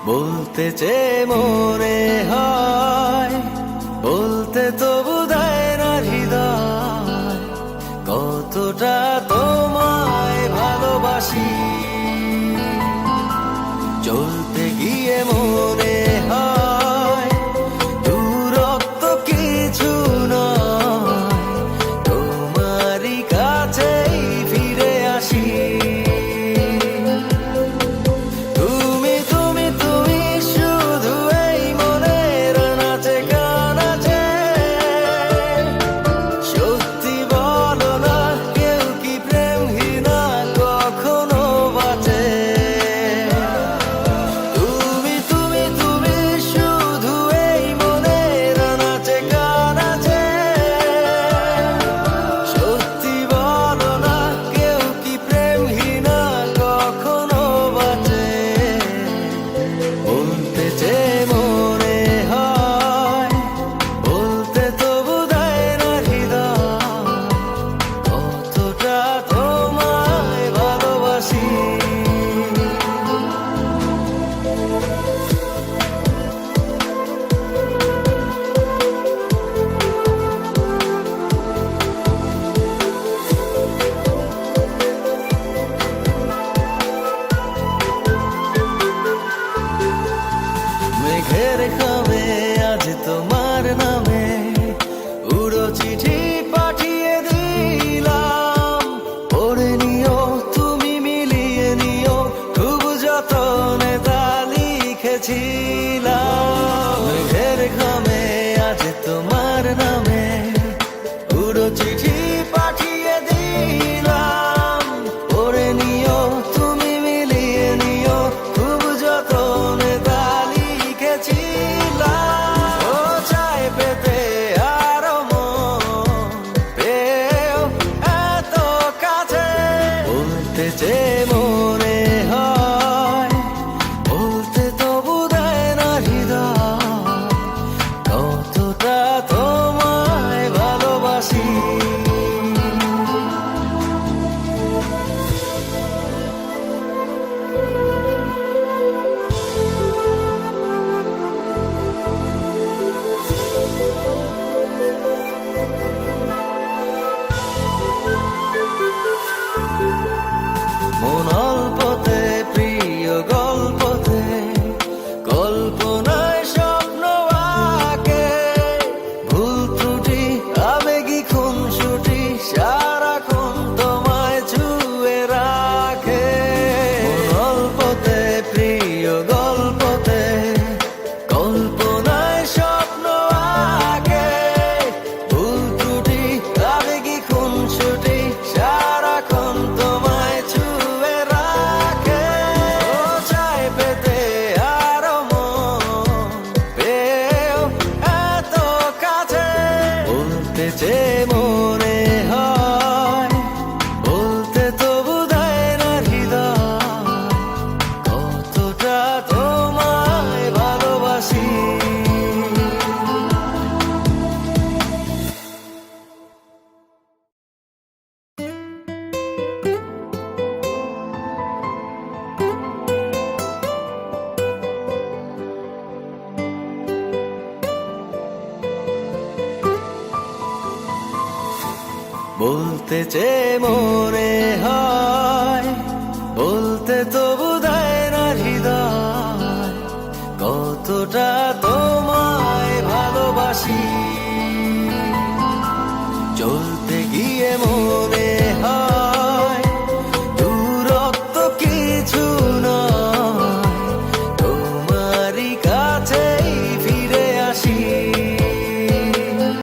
বলতে চেয়ে মনে হয়, বলতে তবু দেয় না হৃদয়, কতটা তোমায় ভালোবাসি। চলতে গিয়ে মনে হয় দূরত্ব কিছু নয়, তোমারই কাছেই ফিরে আসি। মেঘের খামে আজ তোমার নামে উড়ো চিঠি পাঠিয়ে দিলাম, পড়ে নিও তুমি মিলিয়ে নিও, খুব যতনে তা লিখেছিলাম। মেঘের খামে আজ তোমার নামে উড়ো চিঠি পাঠিয়ে দিলাম, পড়ে নিও তুমি মিলিয়ে নিও, খুব যতনে তা লিখেছিলাম। ও চাই পেতে আরো মন পেও এত কাছে, বলতে চেয়ে মনে হয়, বলতে তবু দেয় না হৃদয়, কতটা তোমায় ভালোবাসি। মন অল্পতে প্রিয় গল্পতে, কল্পনায় স্বপ্ন আঁকে, ভুল ত্রুটি আবেগী খুনসুটি সারাক্ষণ তোমায় ছুঁয়ে রাখে। মন অল্পতে প্রিয় গল্পতে, কল্পনায় স্বপ্ন আঁকে, ভুল ত্রুটি আবেগী খুনসুটি সারাক্ষণ তোমায় ছুঁয়ে রাখে। ও চাই পেতে আরো মন পেও এত কাছে, বলতে চেয়ে মনে হয়, বলতে তবু দেয় না হৃদয়, কতটা তোমায় ভালোবাসি। বলতে চেয়ে মনে হয়, বলতে তবু দেয় না হৃদয়, কতটা তোমায় ভালোবাসি।